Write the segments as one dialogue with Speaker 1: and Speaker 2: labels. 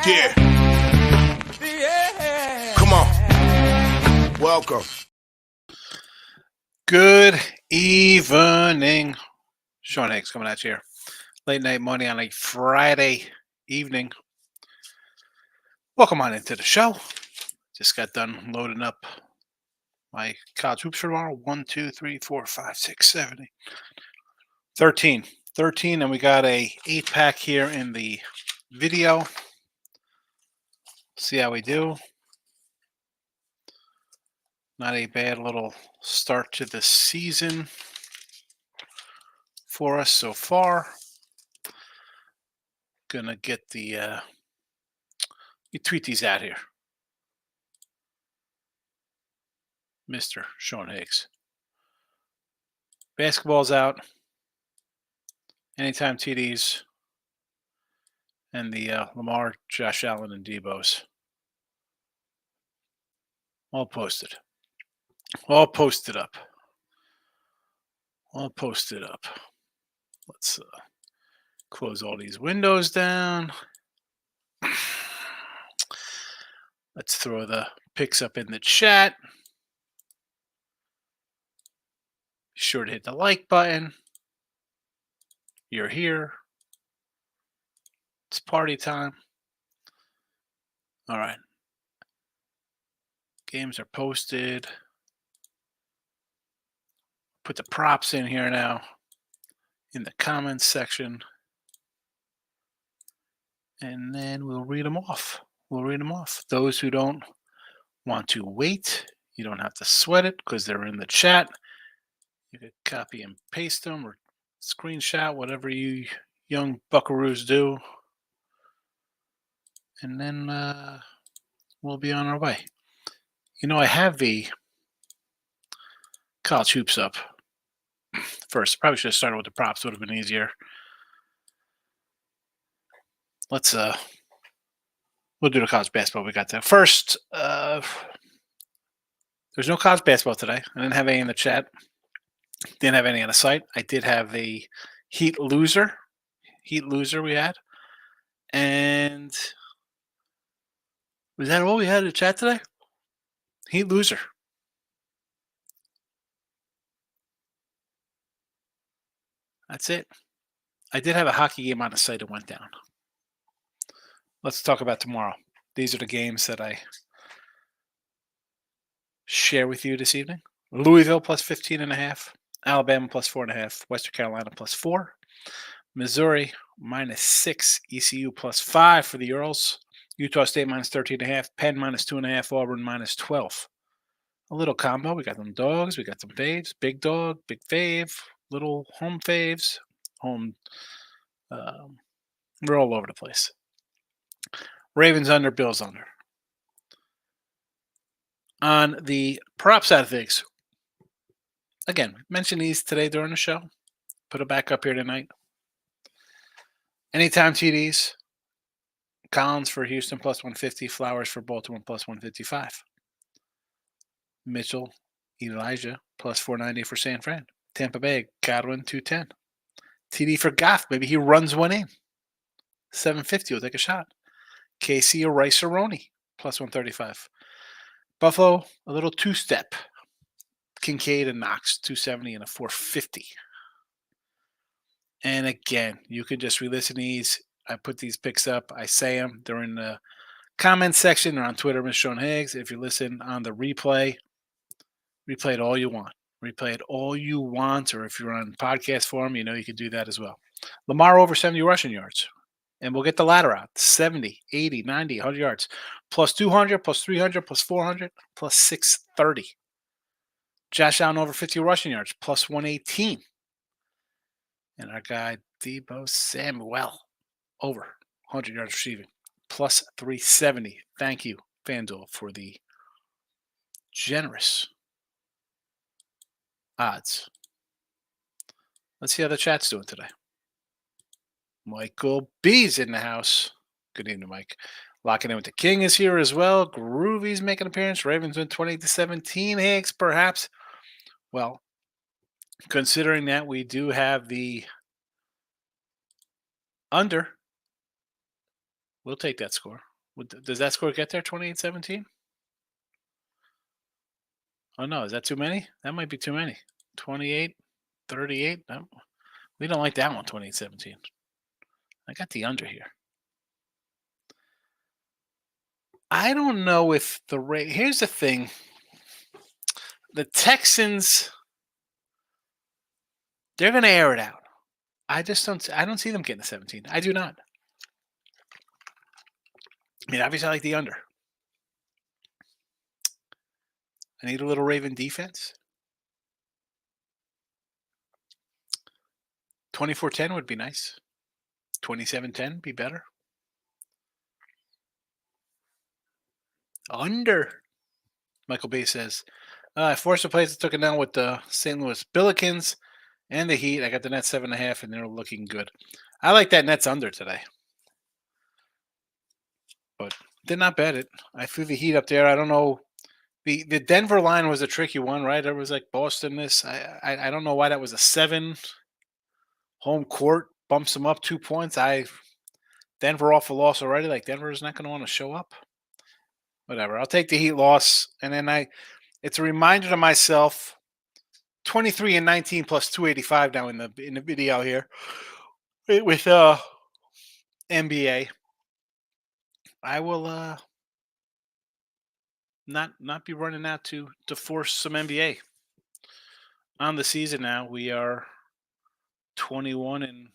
Speaker 1: Yeah. Come on. Welcome.
Speaker 2: Good evening. Sean Higgs coming at you here. Late night money on a Friday evening. Welcome on into the show. Just got done loading up my college hoops for tomorrow. 1, 2, 3, 4, 5, 6, 7, 8, 13. 13, and we got a 8-pack here in the video. See how we do. Not a bad little start to the season for us so far. Gonna get the you tweet these out here. Mr. Sean Higgs. Basketball's out. Anytime TDs. And the Lamar, Josh Allen, and Debo's. All posted. All posted up. All posted up. Let's close all these windows down. Let's throw the pics up in the chat. Be sure to hit the like button. You're here. It's party time. All right. Games are posted. Put the props in here now in the comments section. And then we'll read them off. We'll read them off. Those who don't want to wait, you don't have to sweat it because they're in the chat. You could copy and paste them or screenshot, whatever you young buckaroos do. And then we'll be on our way. You know, I have the college hoops up first. Probably should have started with the props. Would have been easier. Let's we'll do the college basketball we got there. First, there's no college basketball today. I didn't have any in the chat. Didn't have any on the site. I did have a Heat loser we had. And was that all we had in the chat today? Heat loser. That's it. I did have a hockey game on the site that went down. Let's talk about tomorrow. These are the games that I share with you this evening. Louisville plus 15.5. Alabama plus 4.5. Western Carolina plus 4. Missouri minus 6. ECU plus 5 for the Earls. Utah State minus 13.5. Penn minus 2.5. Auburn minus 12. A little combo. We got some dogs. We got some faves. Big dog, big fave, little home faves. Home. We're all over the place. Ravens under, Bills under. On the prop side of things, again, mentioned these today during the show. Put it back up here tonight. Anytime TDs. Collins for Houston plus 150. Flowers for Baltimore plus 155. Mitchell, Elijah plus 490 for San Fran. Tampa Bay, Godwin 210. TD for Goff. Maybe he runs one in. 750 will take a shot. KC or Rice or Roney plus 135. Buffalo, a little two-step. Kincaid and Knox, 270 and a 450. And again, you can just re-listen to these. I put these picks up. I say them. They're in the comment section or on Twitter, Mr. Sean Higgs. If you listen on the replay it all you want. Replay it all you want. Or if you're on podcast form, you know you can do that as well. Lamar over 70 rushing yards. And we'll get the ladder out. 70, 80, 90, 100 yards. Plus 200, plus 300, plus 400, plus 630. Josh Allen over 50 rushing yards. Plus 118. And our guy, Debo Samuel, over 100 yards receiving. Plus 370. Thank you, FanDuel, for the generous odds. Let's see how the chat's doing today. Michael B's in the house. Good evening, Mike. Locking in with the King is here as well. Groovy's making an appearance. Ravens win 20-17. Higgs, perhaps. Well, considering that we do have the Under. We'll take that score. Does that score get there? 28-17? Oh no, is that too many? That might be too many. 28-38. No, we don't like that one. 28-17. I got the under here. I don't know if the rate. Here's the thing. The Texans, they're going to air it out. I just don't. I don't see them getting the 17. I do not. I mean, obviously, I like the under. I need a little Raven defense. 24-10 would be nice. 27-10 be better. Under. Michael Bay says, I forced the plays that took it down with the St. Louis Billikens and the Heat. I got the Nets 7.5, and they're looking good. I like that Nets under today. But did not bet it. I threw the Heat up there. I don't know. The Denver line was a tricky one, right? It was like Boston this. I don't know why that was a 7. Home court bumps them up 2 points. Denver off a loss already. Like Denver's not going to want to show up. Whatever. I'll take the Heat loss, and then it's a reminder to myself. 23-19 plus 285 now in the video here with NBA. I will not be running out to force some NBA on the season now. We are 21-14,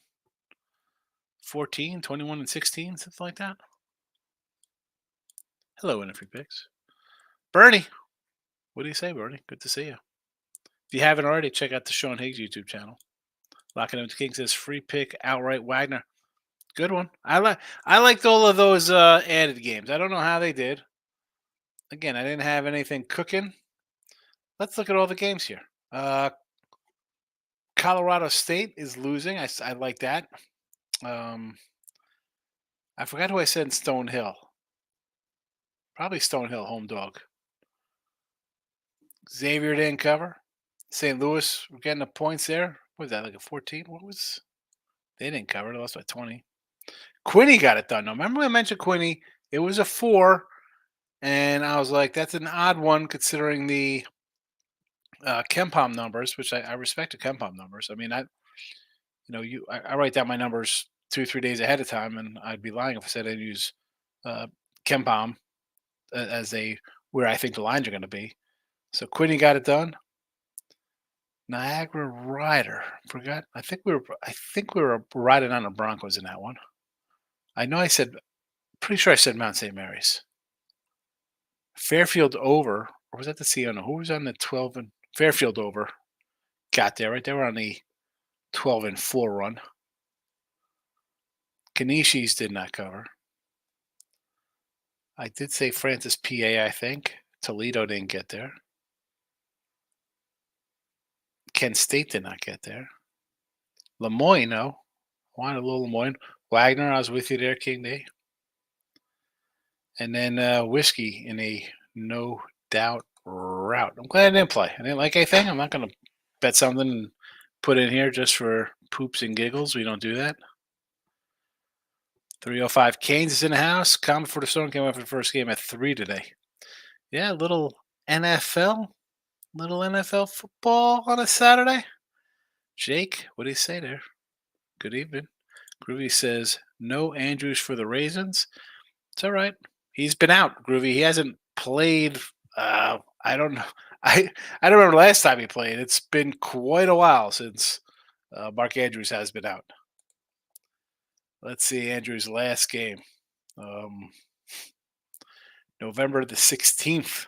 Speaker 2: 21-16, something like that. Hello, Winifred Picks. Bernie, what do you say, Bernie? Good to see you. If you haven't already, check out the Sean Higgs YouTube channel. Locking Up the King says free pick outright Wagner. Good one. I liked all of those added games. I don't know how they did. Again, I didn't have anything cooking. Let's look at all the games here. Colorado State is losing. I like that. I forgot who I said in Stonehill. Probably Stonehill, home dog. Xavier didn't cover. St. Louis, we're getting the points there. What was that, like a 14? They didn't cover. They lost by 20. Quinny got it done. Now, remember I mentioned Quinny? It was a 4. And I was like, that's an odd one considering the Kempom numbers, which I respect the Kempom numbers. I mean, I write down my numbers 2-3 days ahead of time, and I'd be lying if I said I'd use Kempom as where I think the lines are going to be. So Quinny got it done. Niagara Rider forgot. I think we were riding on the Broncos in that one. I know pretty sure I said Mount St. Mary's. Fairfield over, or was that the Siena? Who was on the 12 and Fairfield over? Got there, right? They were on the 12-4 run. Kanishis did not cover. I did say Francis PA, I think. Toledo didn't get there. Kent State did not get there. Lemoyne, no. Wanted a little Lemoyne. Wagner, I was with you there, King Day. And then Whiskey in a no doubt route. I'm glad I didn't play. I didn't like anything. I'm not going to bet something and put in here just for poops and giggles. We don't do that. 305 Canes is in the house. Common for the Stone came out for the first game at 3 today. Yeah, little NFL football on a Saturday. Jake, what do you say there? Good evening. Groovy says, no Andrews for the Raisins. It's all right. He's been out, Groovy. He hasn't played. I don't know. I don't remember last time he played. It's been quite a while since Mark Andrews has been out. Let's see Andrews' last game. November the 16th.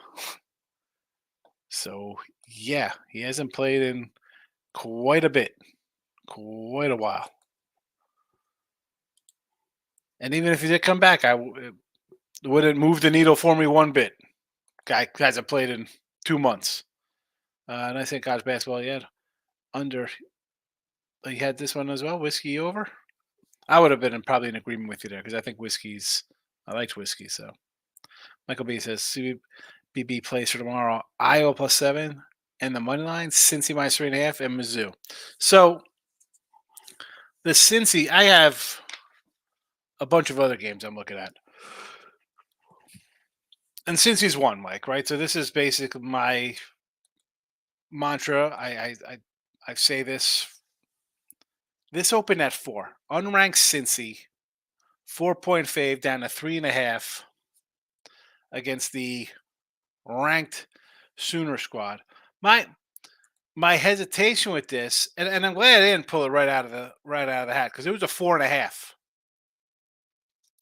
Speaker 2: So, yeah, he hasn't played in quite a bit. Quite a while. And even if he did come back, it wouldn't move the needle for me one bit. Guy hasn't played in 2 months. And I think college basketball, he had he had this one as well, Whiskey over. I would have been probably in agreement with you there because I think I liked Whiskey. So Michael B says CBB plays for tomorrow, Iowa +7 and the money line, Cincy -3.5 and Mizzou. So the Cincy, I have a bunch of other games I'm looking at. And since he's won, Mike, right? So this is basically my mantra. I say this. This opened at 4. Unranked Cincy, 4-point fave down to 3.5 against the ranked Sooner squad. My my hesitation with this, and I'm glad I didn't pull it right out of the hat because it was a 4.5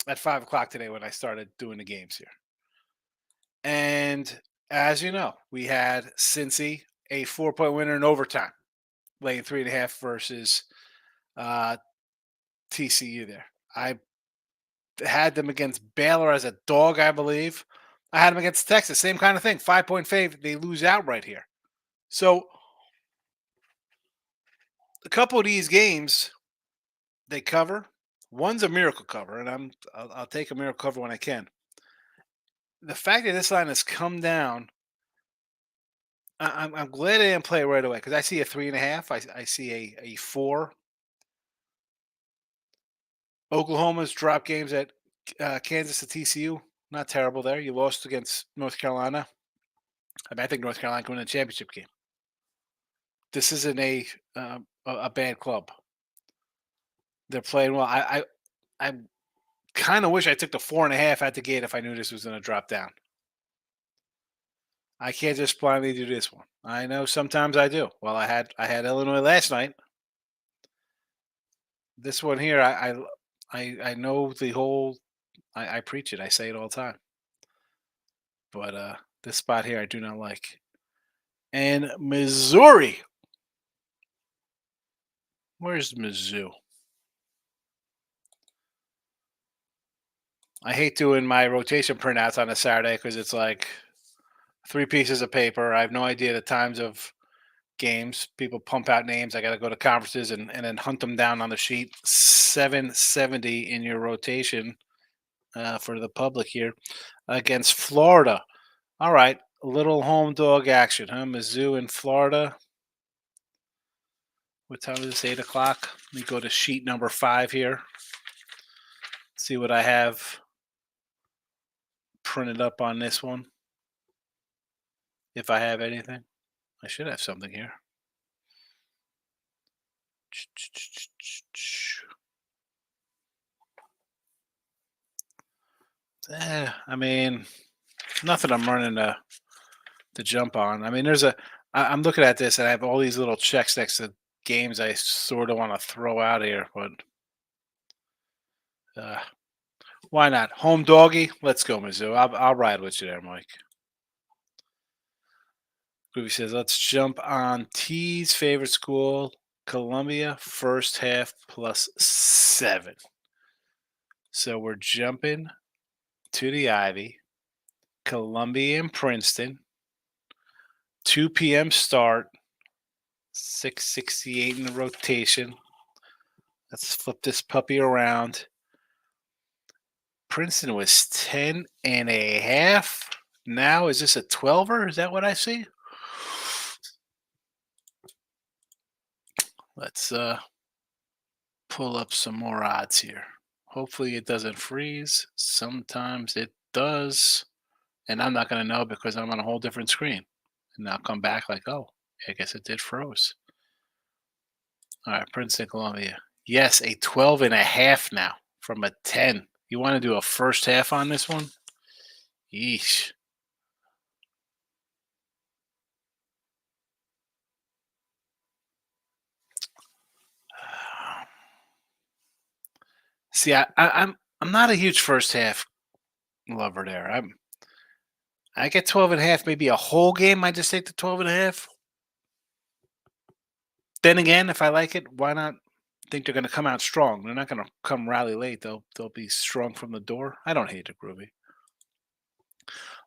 Speaker 2: at 5 o'clock today when I started doing the games here. And as you know, we had Cincy a 4-point winner in overtime, laying 3.5 versus uh, TCU. There, I had them against Baylor as a dog, I believe. I had them against Texas, same kind of thing. 5-point fave, they lose outright here. So a couple of these games they cover. One's a miracle cover, and I'll take a miracle cover when I can. The fact that this line has come down, I'm glad I didn't play it right away because I see a 3.5. I see a 4. Oklahoma's drop games at Kansas to TCU. Not terrible there. You lost against North Carolina. I think North Carolina can win a championship game. This isn't a bad club. They're playing well. I kind of wish I took the 4.5 at the gate if I knew this was going to drop down. I can't just blindly do this one. I know sometimes I do. Well, I had Illinois last night. This one here, I know the whole. I preach it. I say it all the time. But this spot here, I do not like. And Missouri. Where's Mizzou? I hate doing my rotation printouts on a Saturday because it's like 3 pieces of paper. I have no idea the times of games. People pump out names. I got to go to conferences and then hunt them down on the sheet. 770 in your rotation for the public here against Florida. All right, a little home dog action, huh? Mizzou in Florida. What time is this? 8 o'clock. Let me go to sheet number 5 here. See what I have printed up on this one. If I have anything, I should have something here. I mean, nothing I'm running to jump on. I mean, I'm looking at this and I have all these little checks next to games I sort of want to throw out here, but why not? Home doggy, let's go, Mizzou. I'll ride with you there, Mike. Groovy says, let's jump on T's favorite school, Columbia, first half +7. So we're jumping to the Ivy, Columbia and Princeton, 2 p.m. start, 668 in the rotation. Let's flip this puppy around. Princeton was 10.5. Now is this a 12er? Is that what I see? Let's pull up some more odds here. Hopefully it doesn't freeze. Sometimes it does. And I'm not going to know because I'm on a whole different screen. And I'll come back like, oh, I guess it did froze. All right, Princeton, Columbia. Yes, a 12.5 now from a 10. You want to do a first half on this one? Yeesh. See, I'm not a huge first half lover there. I get 12.5, maybe a whole game. I just take the 12.5. Then again, if I like it, why not think they're going to come out strong? They're not going to come rally late. They'll be strong from the door. I don't hate it, Groovy.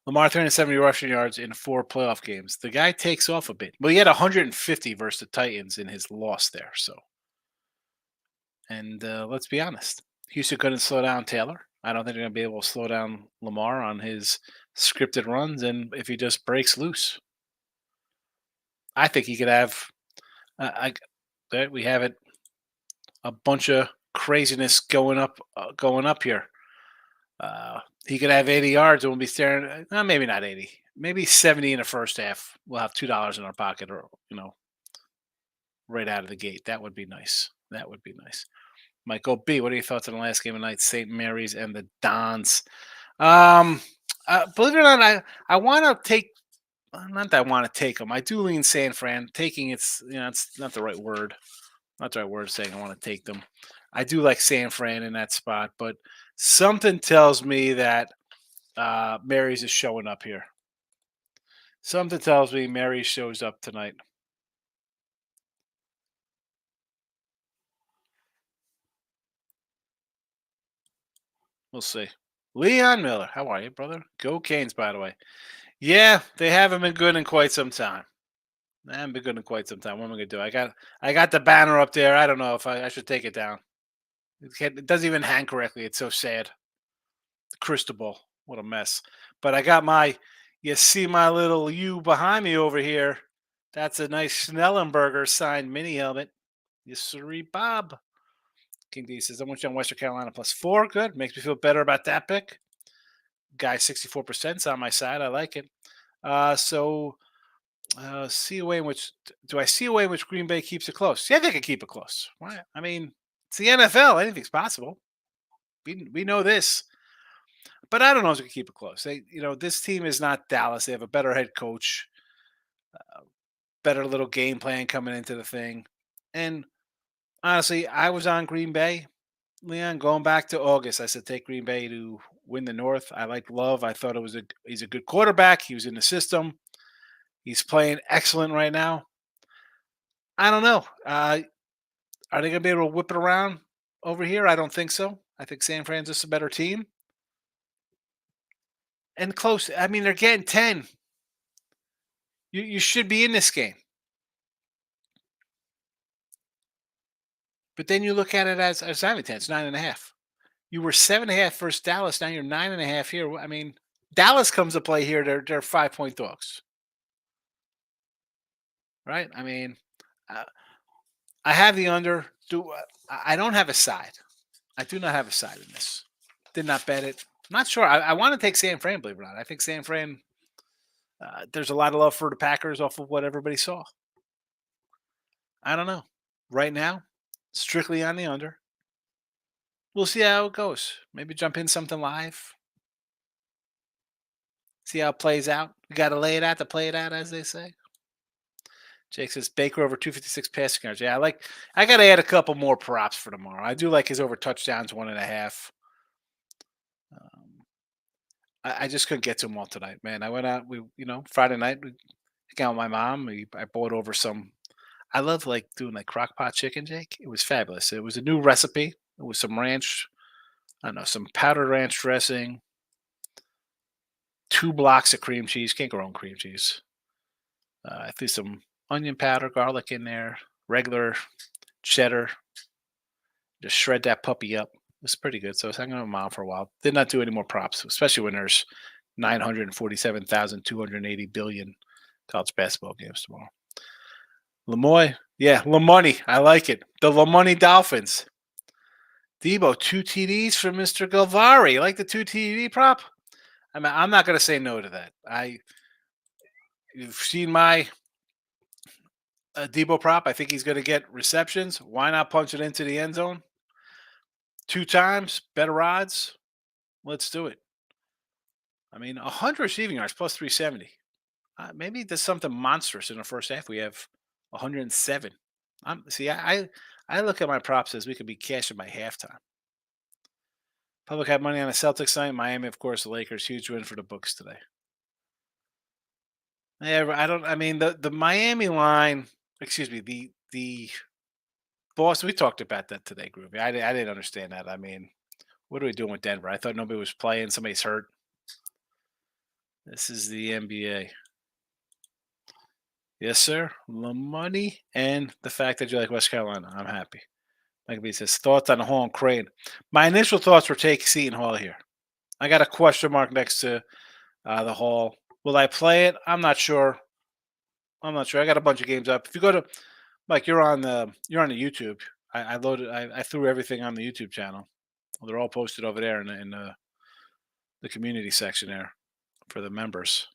Speaker 2: Lamar 370 rushing yards in 4 playoff games. The guy takes off a bit. Well, he had 150 versus the Titans in his loss there. So, and let's be honest, Houston couldn't slow down Taylor. I don't think they're going to be able to slow down Lamar on his scripted runs, and if he just breaks loose, I think he could have. We have it. A bunch of craziness going up here. He could have 80 yards and we'll be staring. Maybe not 80, maybe 70 in the first half. We'll have $2 in our pocket, or right out of the gate. That would be nice. That would be nice. Michael B, what are your thoughts on the last game of the night? St. Mary's and the Dons. Um, Believe it or not, I want to take. Not that I want to take them. I do lean San Fran. Taking it's not the right word. Not the right word saying I want to take them. I do like San Fran in that spot, but something tells me that Mary's is showing up here. Something tells me Mary shows up tonight. We'll see. Leon Miller, how are you, brother? Go Canes, by the way. Yeah, they haven't been good in quite some time. They haven't been good in quite some time. What am I gonna do? I got the banner up there. I don't know if I should take it down. It doesn't even hang correctly. It's so sad. The crystal ball. What a mess. But I got my. You see my little U behind me over here. That's a nice Schnellenberger signed mini helmet. Yes, sirree, Bob. King D says, I want you on Western Carolina +4. Good. Makes me feel better about that pick. Guy 64% is on my side. I like it. See a way in which do I see a way in which Green Bay keeps it close? Yeah, they can keep it close. Why? I mean, it's the NFL. Anything's possible. We know this, but I don't know if they can keep it close. This team is not Dallas. They have a better head coach, better little game plan coming into the thing, and honestly, I was on Green Bay. Leon, going back to August, I said take Green Bay to win the North. I like Love. I thought he's a good quarterback. He was in the system. He's playing excellent right now. I don't know. Are they going to be able to whip it around over here? I don't think so. I think San Francisco's a better team and close. I mean, they're getting 10. You should be in this game. But then you look at it as not even 10. It's 9.5. You were 7.5 versus Dallas. Now you're 9.5 here. I mean, Dallas comes to play here. They're 5-point dogs, right? I mean, uh, I have the under. I don't have a side. I do not have a side in this. Did not bet it. I'm not sure. I want to take San Fran, believe it or not. I think San Fran. There's a lot of love for the Packers off of what everybody saw. I don't know. Right now, strictly on the under. We'll see how it goes. Maybe jump in something live. See how it plays out. You got to lay it out to play it out, as they say. Jake says Baker over 256 passing yards. Yeah, I got to add a couple more props for tomorrow. I do like his over touchdowns 1.5. I just couldn't get to them all tonight, man. I went out. Friday night. We hung out with my mom. I bought over some. I love like doing like crock pot chicken, Jake. It was fabulous. It was a new recipe. It was some ranch. I don't know, some powdered ranch dressing, 2 blocks of cream cheese. Can't go wrong with cream cheese. I threw some onion powder, garlic in there, regular cheddar. Just shred that puppy up. It's pretty good. So I was hanging out with mom for a while. Did not do any more props, especially when there's 947,280 billion college basketball games tomorrow. Lemoy, yeah, Lamoney. I like it. The Lamoney Dolphins. Debo, 2 TDs for Mr. Galvari. You like the 2 TD prop? I mean, I'm not going to say no to that. You've seen my Debo prop. I think he's going to get receptions. Why not punch it into the end zone? 2 times, better odds. Let's do it. I mean, 100 receiving yards plus 370. Maybe there's something monstrous in the first half. We have 107. I look at my props as we could be cashing by halftime. Public had money on the Celtics night. Miami, of course, the Lakers. Huge win for the books today. Yeah, I don't. I mean, the Miami line. Excuse me. The Boston. We talked about that today, Groovy. I didn't understand that. I mean, what are we doing with Denver? I thought nobody was playing. Somebody's hurt. This is the NBA. Yes, sir. The money and the fact that you like West Carolina. I'm happy. Like B says, thoughts on the Hall and Crane. My initial thoughts were take Seton Hall here. I got a question mark next to the Hall. Will I play it? I'm not sure. I got a bunch of games up. If you go to Mike, you're on the YouTube. I loaded. I threw everything on the YouTube channel. They're all posted over there in the community section there for the members.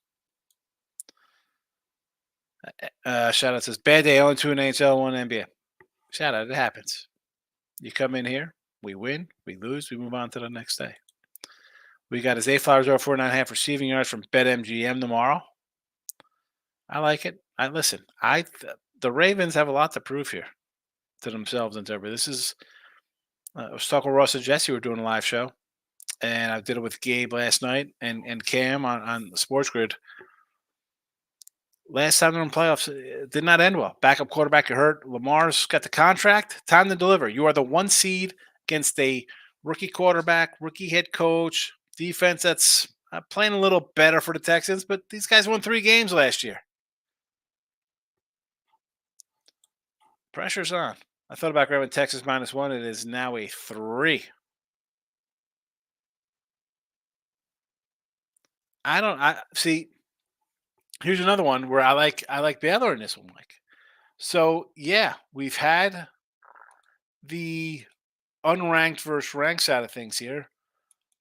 Speaker 2: Shout out says bad day 0-2 in NHL, 1 NBA. Shout out, it happens. You come in here, we win, we lose, we move on to the next day. We got his A Flowers over 4.5 receiving yards from BetMGM tomorrow. I like it. The Ravens have a lot to prove here to themselves and to everybody. This is I was talking with Ross and Jesse. We were doing a live show, and I did it with Gabe last night and Cam on the Sports Grid. Last time in the playoffs, it did not end well. Backup quarterback got hurt. Lamar's got the contract. Time to deliver. You are the 1 seed against a rookie quarterback, rookie head coach, defense that's playing a little better for the Texans, but these guys won 3 games last year. Pressure's on. I thought about grabbing Texas -1. It is now a 3. I see. Here's another one where I like Baylor in this one, Mike. So yeah, we've had the unranked versus ranked side of things here,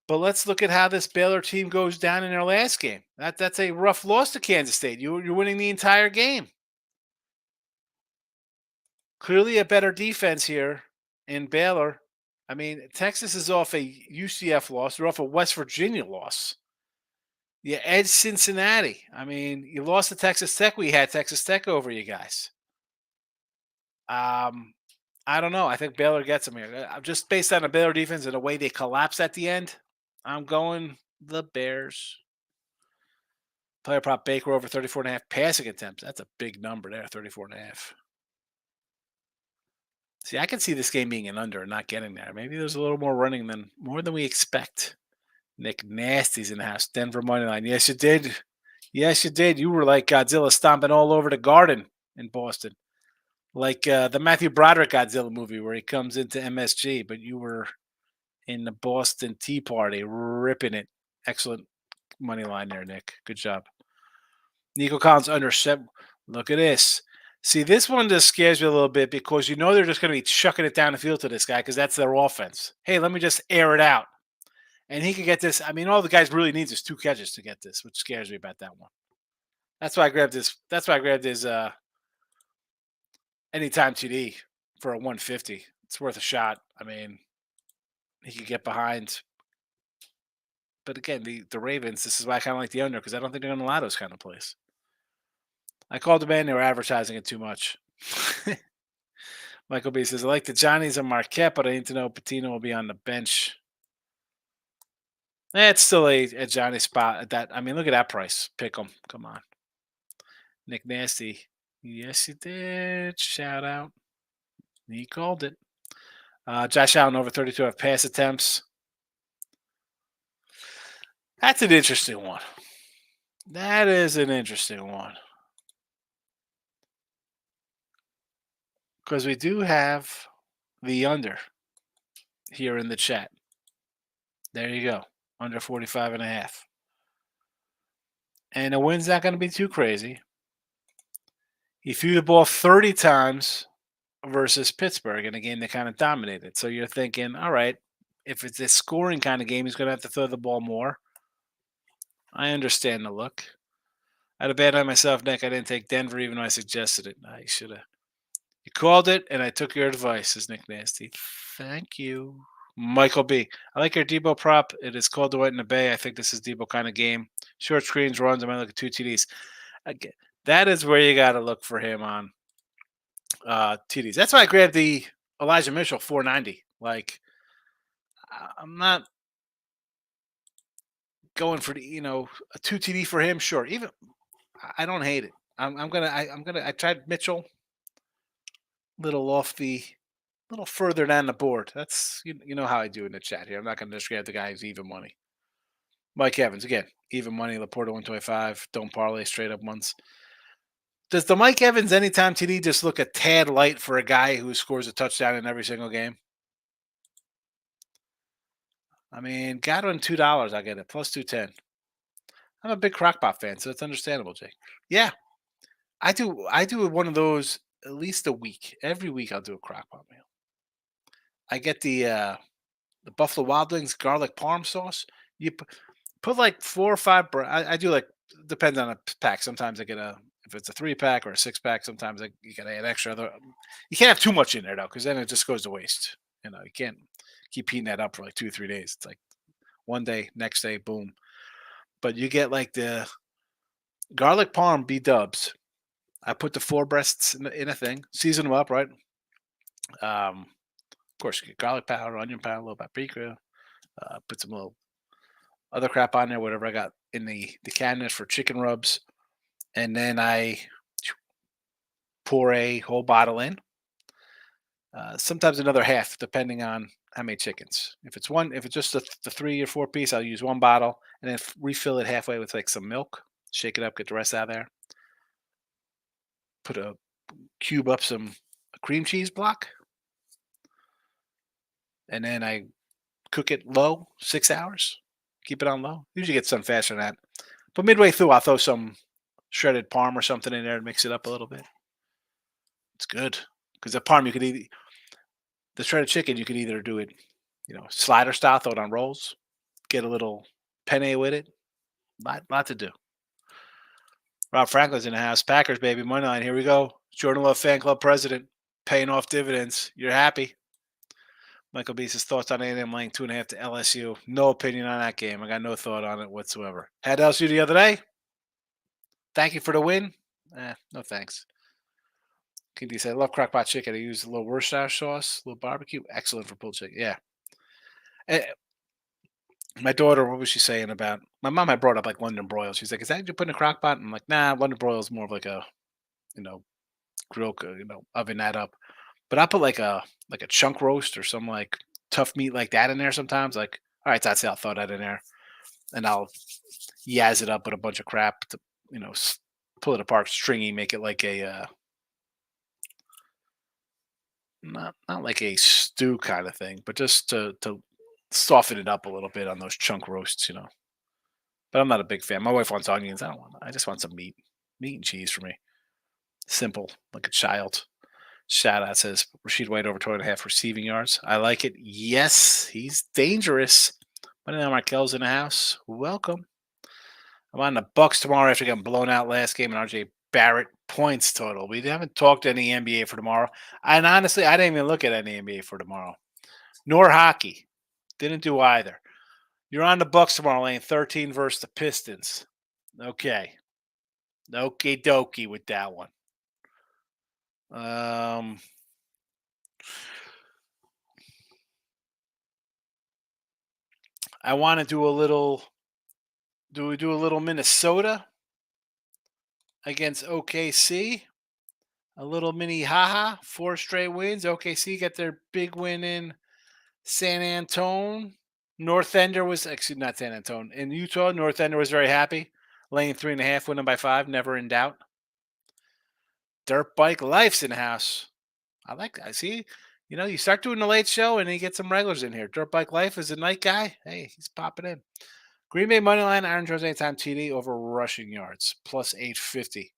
Speaker 2: but let's look at how this Baylor team goes down in their last game. That's a rough loss to Kansas State. You're winning the entire game. Clearly a better defense here in Baylor. I mean, Texas is off a UCF loss. They're off a West Virginia loss. You edge Cincinnati. I mean, you lost to Texas Tech. We had Texas Tech over you guys. Um, I don't know. I think Baylor gets them here. Just based on the Baylor defense and the way they collapse at the end, I'm going the Bears. Player prop Baker over 34.5 passing attempts. That's a big number there, 34.5. See, I can see this game being an under and not getting there. Maybe there's a little more running than more than we expect. Nick Nasty's in the house. Denver money line. Yes, you did. Yes, you did. You were like Godzilla stomping all over the garden in Boston, like the Matthew Broderick Godzilla movie where he comes into MSG. But you were in the Boston Tea Party, ripping it. Excellent money line there, Nick. Good job. Nico Collins under 7. Look at this. See, this one just scares me a little bit because you know they're just going to be chucking it down the field to this guy because that's their offense. Hey, let me just air it out. And he could get this. I mean, all the guys really needs is 2 catches to get this, which scares me about that one. That's why I grabbed this. That's why I grabbed his anytime TD for a 150. It's worth a shot. I mean, he could get behind. But again, the Ravens, this is why I kind of like the under because I don't think they're going to allow those kind of plays. I called them in. They were advertising it too much. Michael B says, I like the Johnnies and Marquette, but I need to know Patino will be on the bench. It's still a Johnny spot at that. I mean, look at that price. Pick them. Come on. Nick Nasty. Yes, he did. Shout out. He called it. Josh Allen over 32 have pass attempts. That's an interesting one. That is an interesting one. Because we do have the under here in the chat. There you go. Under 45.5. And the win's not going to be too crazy. He threw the ball 30 times versus Pittsburgh in a game that kind of dominated. So you're thinking, all right, if it's a scoring kind of game, he's going to have to throw the ball more. I understand the look. I had a bad night myself, Nick. I didn't take Denver even though I suggested it. I should have. You called it, and I took your advice, says Nick Nasty. Thank you. Michael B. I like your Debo prop. It is called the White in the Bay. I think this is Debo kind of game. Short screens, runs. I might look at 2 TDs. Again, that is where you got to look for him on TDs. That's why I grabbed the Elijah Mitchell 490. Like, I'm not going for a 2 TD for him. Sure, even I don't hate it. I tried Mitchell, little further down the board. That's you know how I do in the chat here. I'm not going to just grab the guy who's even money. Mike Evans again, even money. Laporta 125. Don't parlay straight up ones. Does the Mike Evans anytime TD just look a tad light for a guy who scores a touchdown in every single game? I mean, Godwin $2. I get it plus 210. I'm a big Crockpot fan, so it's understandable, Jake. Yeah, I do one of those at least a week. Every week I'll do a Crockpot meal. I get the Buffalo Wild Wings garlic parm sauce. You put like 4 or 5 I do like depends on a pack. Sometimes I get a if it's a 3 pack or a 6 pack, sometimes you gotta add extra other you can't have too much in there though, because then it just goes to waste. You can't keep heating that up for like 2 or 3 days. It's like one day, next day, boom. But you get like the garlic parm B dubs. I put the 4 breasts in a thing, season them up, right? Of course, you get garlic powder, onion powder, a little paprika, put some little other crap on there, whatever I got in the cabinet for chicken rubs, and then I pour a whole bottle in. Sometimes another half, depending on how many chickens. If it's just the 3 or 4 piece, I'll use 1 bottle and then refill it halfway with like some milk. Shake it up, get the rest out of there. Put a cube up some cream cheese block, and then I cook it low, 6 hours. Keep it on low. Usually gets done faster than that. But midway through, I'll throw some shredded parm or something in there to mix it up a little bit. It's good because the parm you could eat the shredded chicken. You could either do it, slider style, throw it on rolls, get a little penne with it. Lot to do. Rob Franklin's in the house. Packers baby, money line. Here we go. Jordan Love fan club president paying off dividends. You're happy. Michael B says thoughts on A&M laying 2.5 to LSU. No opinion on that game. I got no thought on it whatsoever. Had LSU the other day. Thank you for the win. No thanks. King D said, I love crockpot chicken. I use a little Worcestershire sauce, a little barbecue. Excellent for pulled chicken. Yeah. Eh, my daughter, what was she saying about my mom? Had brought up like London broils. She's like, is that what you put in a crock pot? I'm like, nah, London broil is more of like a, you know, grill, oven that up. But I put like a chunk roast or some like tough meat like that in there sometimes. Like, all right, that's it. I'll throw that in there and I'll yaz it up with a bunch of crap to, pull it apart, stringy, make it like a, not like a stew kind of thing, but just to soften it up a little bit on those chunk roasts. But I'm not a big fan. My wife wants onions. I don't want. I just want some meat and cheese for me. Simple, like a child. Shout out says Rashid White over 2.5 receiving yards. I like it. Yes, he's dangerous. But now Markel's in the house. Welcome. I'm on the Bucks tomorrow after getting blown out last game and RJ Barrett points total. We haven't talked any NBA for tomorrow. And honestly, I didn't even look at any NBA for tomorrow. Nor hockey. Didn't do either. You're on the Bucks tomorrow, laying 13 versus the Pistons. Okay. Okie dokie with that one. I want to do a little. Do we do a little Minnesota against OKC? A little mini haha, 4 straight wins. OKC get their big win in San Antone. North Ender was actually not San Antone. In Utah, North Ender was very happy. Laying 3.5, winning by 5, never in doubt. Dirt Bike Life's in the house. I see. You start doing the late show and you get some regulars in here. Dirt Bike Life is a night guy. Hey, he's popping in. Green Bay money line, Aaron Jones anytime TD over rushing yards, plus 850.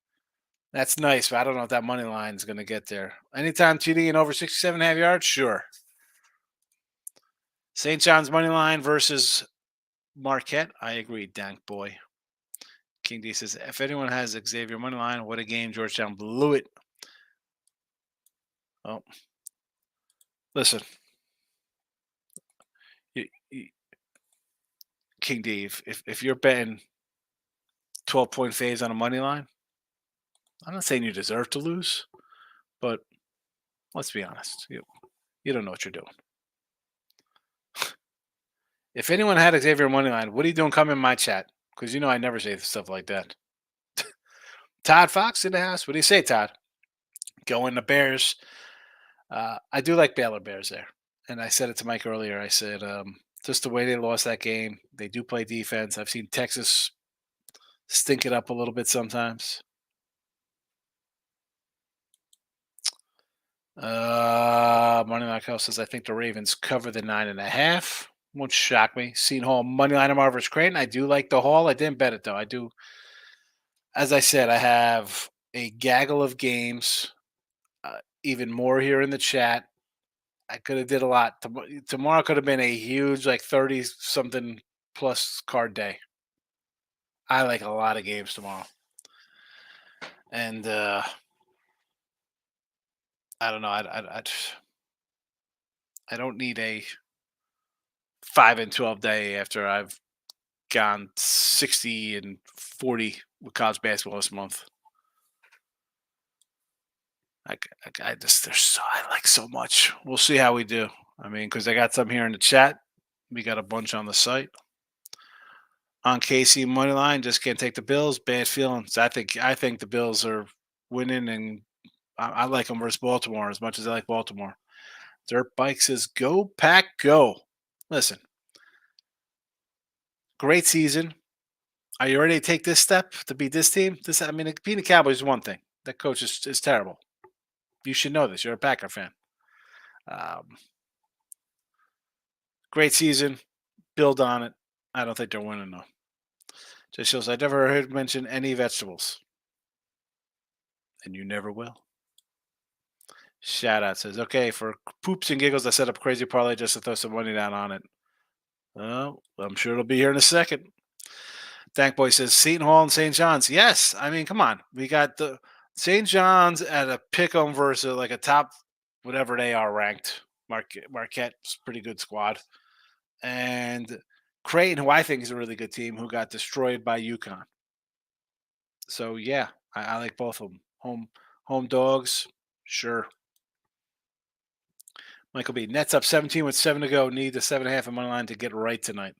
Speaker 2: That's nice, but I don't know if that money line is going to get there. Anytime TD and over 67.5 yards, sure. St. John's money line versus Marquette. I agree, Dank boy. King D says, if anyone has Xavier money line, what a game. Georgetown blew it. Oh, listen. King D, if you're betting 12-point phase on a money line, I'm not saying you deserve to lose, but let's be honest. You don't know what you're doing. If anyone had Xavier money line, what are you doing? Come in my chat, because I never say stuff like that. Todd Fox in the house. What do you say, Todd? Going the Bears. I do like Baylor Bears there, and I said it to Mike earlier. I said just the way they lost that game. They do play defense. I've seen Texas stink it up a little bit sometimes. Money Line House says I think the Ravens cover the 9.5. Won't shock me. Seen Hall money line of Marvis Creighton. I do like the Hall. I didn't bet it though. I do. As I said, I have a gaggle of games. Even more here in the chat. I could have did a lot. Tomorrow could have been a huge, like 30 something plus card day. I like a lot of games tomorrow, and I don't know. I don't need a 5 and 12 day after I've gone 60 and 40 with college basketball this month. I just I like so much. We'll see how we do. I mean, because I got some here in the chat. We got a bunch on the site. On KC money line, just can't take the Bills. Bad feelings. I think the Bills are winning, and I like them versus Baltimore as much as I like Baltimore. Dirt Bike says, "Go Pack, go!" Listen, great season. Are you ready to take this step to beat this team? I mean, beating the Cowboys is one thing. That coach is terrible. You should know this. You're a Packer fan. Um, Great season. Build on it. I don't think they're winning though. Just shows I never heard mention any vegetables, and you never will. Shout out says, okay, for poops and giggles, I set up a crazy parlay just to throw some money down on it. Well, I'm sure it'll be here in a second. Thank Boy says Seton Hall and St. John's. Yes, I mean, come on. We got the St. John's at a pick 'em versus like a top whatever they are ranked. Marquette's pretty good squad. And Creighton, who I think is a really good team, who got destroyed by UConn. So yeah, I like both of them. Home dogs, sure. Michael B. Nets up 17 with 7 to go. Need the 7.5 in money line to get right tonight.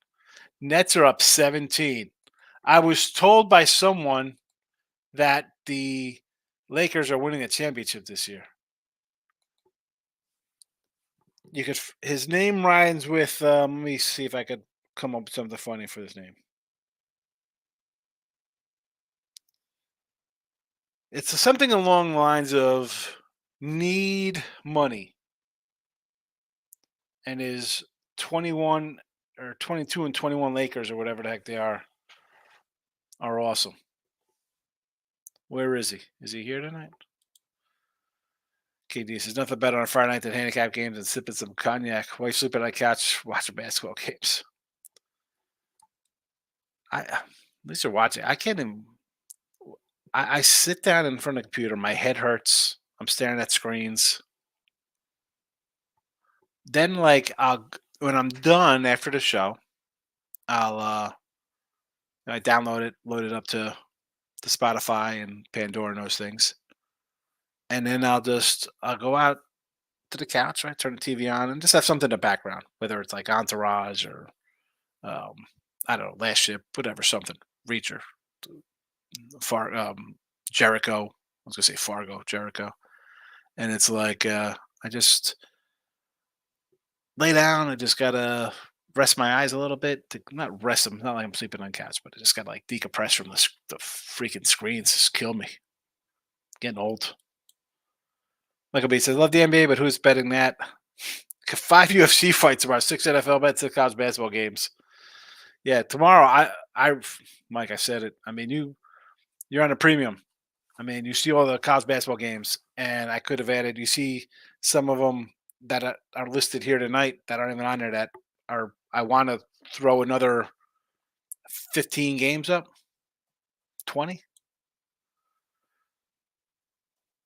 Speaker 2: Nets are up 17. I was told by someone that the Lakers are winning a championship this year. His name rhymes with. Let me see if I could come up with something funny for his name. It's something along the lines of need money, and his 21 or 22 and 21 Lakers or whatever the heck they are awesome. Where is he? Is he here tonight? KD says nothing better on a Friday night than handicap games and sipping some cognac. While you sleeping on the couch, watching basketball games. At least you're watching. I can't even. I sit down in front of the computer. My head hurts. I'm staring at screens. Then, like, when I'm done after the show, I'll I download it, load it up to the Spotify and Pandora and those things, and then I'll go out to the couch, right, turn the TV on, and just have something in the background, whether it's like Entourage or um, I don't know, Last Ship, whatever, something, Reacher, Jericho. I was gonna say Fargo, Jericho, and it's like I just lay down. I just gotta rest my eyes a little bit to not rest them. Not like I'm sleeping on couch, but I just gotta like decompress from the freaking screens. Just kill me. Getting old. Michael B says, "Love the NBA, but who's betting that?" 5 UFC fights tomorrow, 6 NFL bets, 6 college basketball games. Yeah, tomorrow. Mike, I said it. I mean, you're on a premium. I mean, you see all the college basketball games, and I could have added. You see some of them that are listed here tonight that aren't even on there. That are. I want to throw another 15 games up. 20.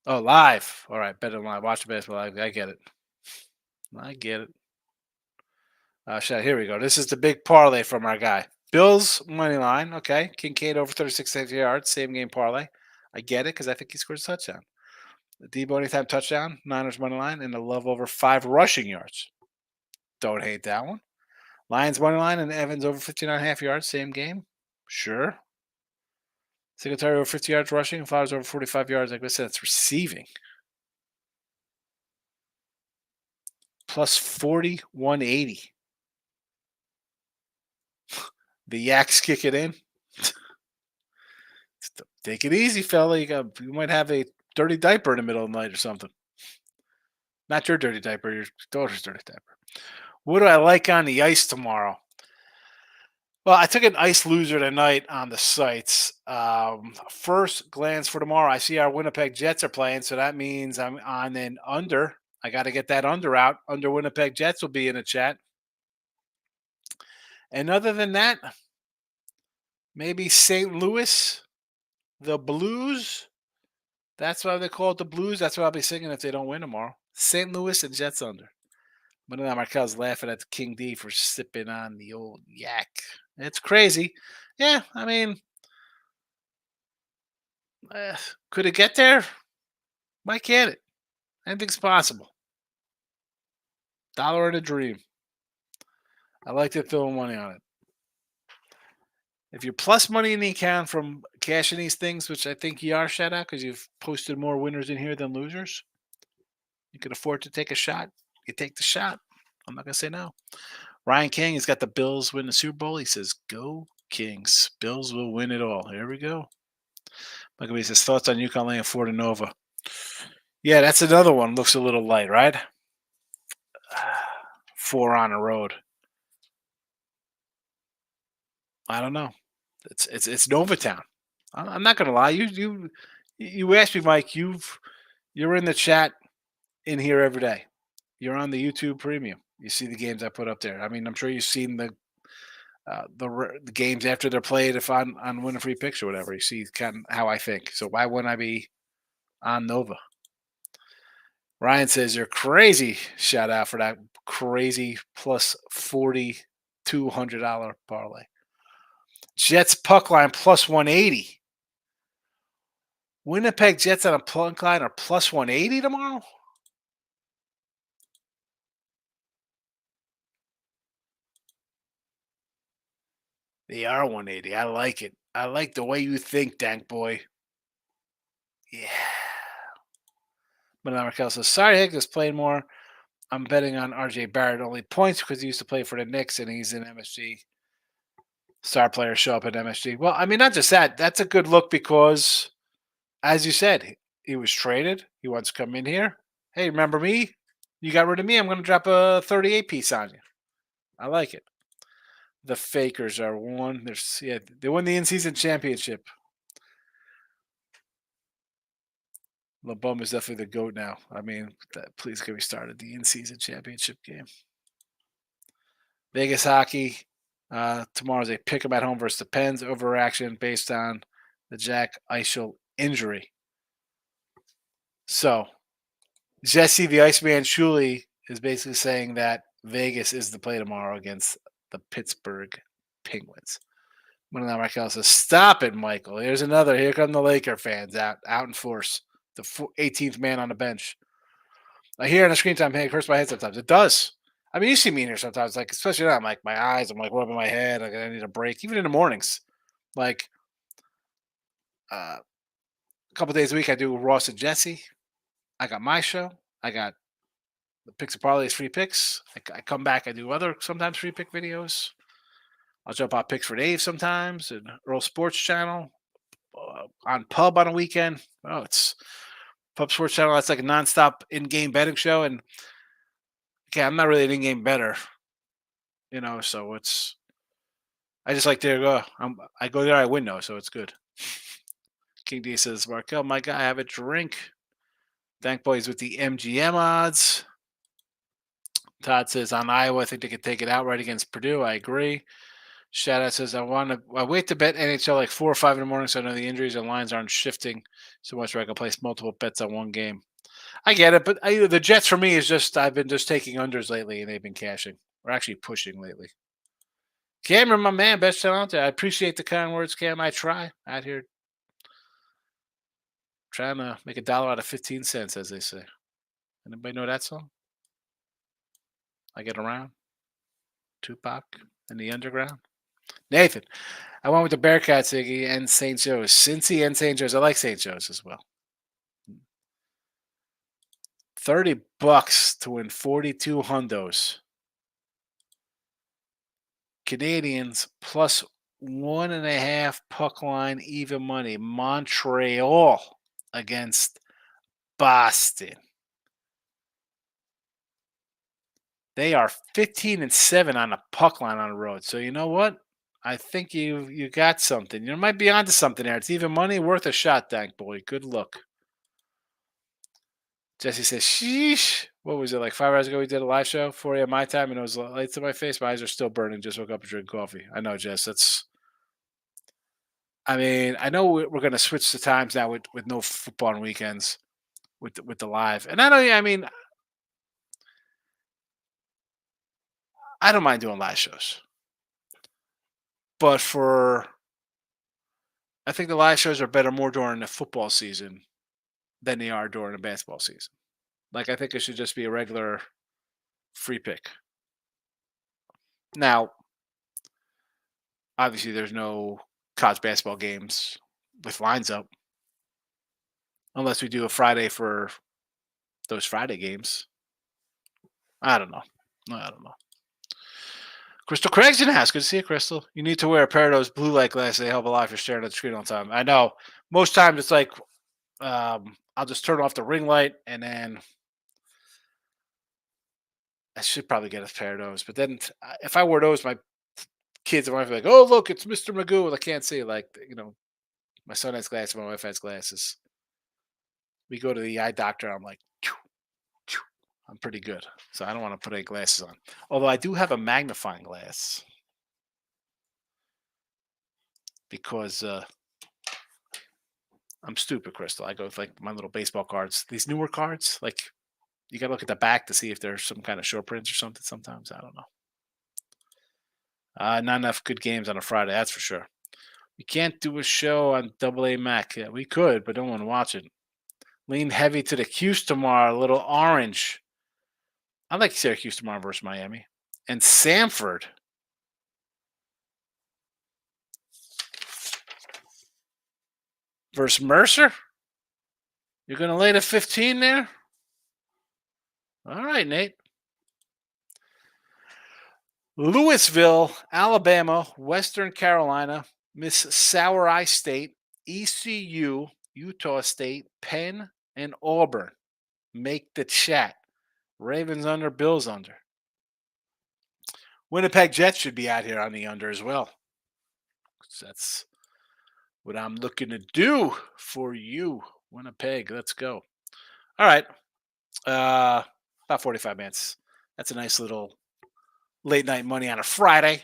Speaker 2: Oh, live. All right, better than live. Watch the basketball. I get it. I get it. Here we go. This is the big parlay from our guy. Bills money line. Okay. Kincaid over 36 yards. Same game parlay. I get it because I think he scores a touchdown. The Debo anytime touchdown. Niners money line. And the Love over 5 rushing yards. Don't hate that one. Lions money line and Evans over 59.5 yards. Same game. Sure. Singletary over 50 yards rushing. Flowers over 45 yards. Like I said, it's receiving. Plus 4180. The Yaks kick it in. Take it easy, fella. You might have a dirty diaper in the middle of the night or something. Not your dirty diaper, your daughter's dirty diaper. What do I like on the ice tomorrow? Well, I took an ice loser tonight on the sites. First glance for tomorrow, I see our Winnipeg Jets are playing, so that means I'm on an under. I got to get that under out. Under Winnipeg Jets will be in the chat. And other than that, maybe St. Louis, the Blues. That's why they call it the Blues. That's what I'll be singing if they don't win tomorrow. St. Louis and Jets under. But now Markel's laughing at King D for sipping on the old yak. It's crazy. Yeah, I mean, could it get there? Why can't it? Anything's possible. Dollar in a dream. I like to throw money on it. If you're plus money in the account from cashing these things, which I think you are, shout out, because you've posted more winners in here than losers, you can afford to take a shot. You take the shot. I'm not going to say no. Ryan King has got the Bills win the Super Bowl. He says, go Kings. Bills will win it all. Here we go. Look at me. He says, thoughts on UConn laying 4 to Nova. Yeah, that's another one. Looks a little light, right? 4 on the road. I don't know. It's Novatown. I'm not gonna lie. You asked me, Mike. You're in the chat in here every day. You're on the YouTube Premium. You see the games I put up there. I mean, I'm sure you've seen the games after they're played. If on Win a Free Picks or whatever, you see kind of how I think. So why wouldn't I be on Nova? Ryan says you're crazy. Shout out for that crazy plus $4,200 parlay. Jets puck line plus 180. Winnipeg Jets on a puck line are plus 180 tomorrow? They are 180. I like it. I like the way you think, Dank boy. Yeah. But Markel says, sorry, Higgs is playing more. I'm betting on RJ Barrett only points because he used to play for the Knicks and he's in MSG. Star players show up at MSG. Well, I mean, not just that. That's a good look because, as you said, he was traded. He wants to come in here. Hey, remember me? You got rid of me. I'm going to drop a 38 piece on you. I like it. The Fakers are one. They won the in-season championship. LeBum is definitely the GOAT now. I mean, please get me started. The in-season championship game. Vegas hockey. Tomorrow's a pick 'em at home versus the Pens. Overreaction based on the Jack Eichel injury. So, Jesse the Iceman Shuley is basically saying that Vegas is the play tomorrow against the Pittsburgh Penguins. When Michael says, stop it, Michael. Here's another. Here come the Laker fans out in force. The 18th man on the bench. I hear on the screen time, hey, it hurts my head sometimes. It does. I mean, you see me in here sometimes, like, especially now, I'm like, my eyes, I'm like rubbing my head. Like, I need a break, even in the mornings. Like, a couple days a week, I do Ross and Jesse. I got my show. I got the Picks and Parlays free picks. I come back, I do other sometimes free pick videos. I'll jump on Picks for Dave sometimes and Earl Sports Channel. On Pub on a weekend. Oh, it's Pub Sports Channel. That's like a nonstop in-game betting show. And okay, I'm not really an in-game bettor, so I just like to go. I go there, I win though, so it's good. King D says, Markel, my guy, have a drink. Thank boys with the MGM odds. Todd says on Iowa, I think they could take it outright against Purdue. I agree. Shout out says, I wait to bet NHL like 4 or 5 in the morning so I know the injuries and lines aren't shifting so much where I can place multiple bets on one game. I get it, but the Jets for me is just I've been just taking unders lately and they've been cashing. Or actually pushing lately. Cameron, my man, best channel out there. I appreciate the kind words, Cam. I try out here trying to make $1 out of 15 cents, as they say. Anybody know that song? I Get Around? Tupac and the Underground? Nathan, I went with the Bearcats, Iggy, and St. Joe's. Cincy and St. Joe's. I like St. Joe's as well. $30 to win 42 hundos. Canadians plus 1.5 puck line even money. Montreal against Boston. They are 15-7 on the puck line on the road. So you know what? I think you got something. You might be onto something there. It's even money worth a shot, Dank boy. Good look. Jesse says, sheesh. what was it, like 5 hours ago? We did a live show, 4 a.m. my time, and it was lights in my face. My eyes are still burning. Just woke up and drink coffee. I know, Jess. I mean, I know we're going to switch the times now with no football on weekends with the live. And I know, I mean, I don't mind doing live shows, but I think the live shows are better more during the football season than they are during the basketball season. Like, I think it should just be a regular free pick. Now, obviously, there's no college basketball games with lines up unless we do a Friday for those Friday games. I don't know. I don't know. Crystal Craig's in the house. Good to see you, Crystal. You need to wear a pair of those blue light glasses. They help a lot if you're staring at the screen all the time. I know. Most times it's like I'll just turn off the ring light and then I should probably get a pair of those. But then if I wore those, my kids and wife are like, "Oh, look, it's Mr. Magoo." Well, I can't see. Like, my son has glasses, my wife has glasses. We go to the eye doctor. I'm like, "Phew, phew." I'm pretty good, so I don't want to put any glasses on. Although I do have a magnifying glass because I'm stupid, Crystal. I go with like my little baseball cards. These newer cards, like you gotta look at the back to see if there's some kind of short prints or something. Sometimes I don't know. Not enough good games on a Friday, that's for sure. We can't do a show on Double A Mac. Yeah, we could, but don't want to watch it. Lean heavy to the Q's tomorrow. A little orange. I like Syracuse tomorrow versus Miami and Samford versus Mercer. You're gonna lay the 15 there. All right, Nate. Louisville, Alabama, Western Carolina, Miss Sour Eye State, ECU, Utah State, Penn, and Auburn make the chat. Ravens under, Bills under. Winnipeg Jets should be out here on the under as well. That's what I'm looking to do for you. Winnipeg, let's go. All right. About 45 minutes. That's a nice little late night money on a Friday.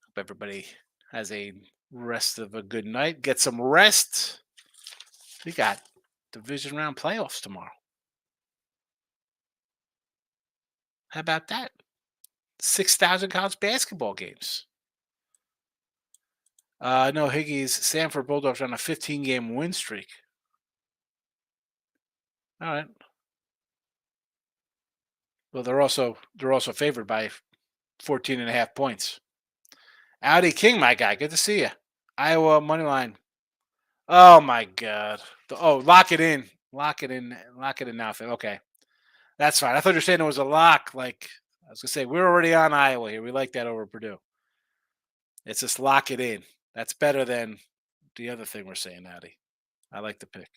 Speaker 2: Hope everybody has a rest of a good night. Get some rest. We got division round playoffs tomorrow. How about that? 6,000 college basketball games. No, Higgies, Sanford Bulldogs on a 15-game win streak. All right. Well, they're also favored by 14.5 points. Audi King, my guy. Good to see you. Iowa money line. Oh my God. Lock it in. Lock it in. Lock it in now. Okay. That's fine. I thought you were saying it was a lock. Like I was gonna say, we're already on Iowa here. We like that over Purdue. It's just lock it in. That's better than the other thing we're saying, Audi. I like the pick.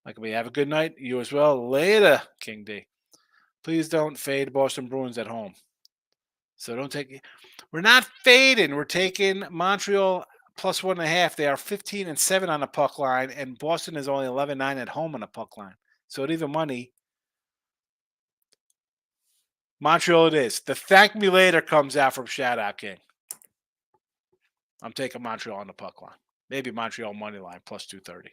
Speaker 2: Like me, have a good night. You as well. Later, King D. Please don't fade Boston Bruins at home. So don't take it. We're not fading. We're taking Montreal plus 1.5. They are 15-7 on the puck line, and Boston is only 11-9 at home on the puck line. So at even money, Montreal it is. The thank me later comes out from Shout Out King. I'm taking Montreal on the puck line. Maybe Montreal money line plus 230.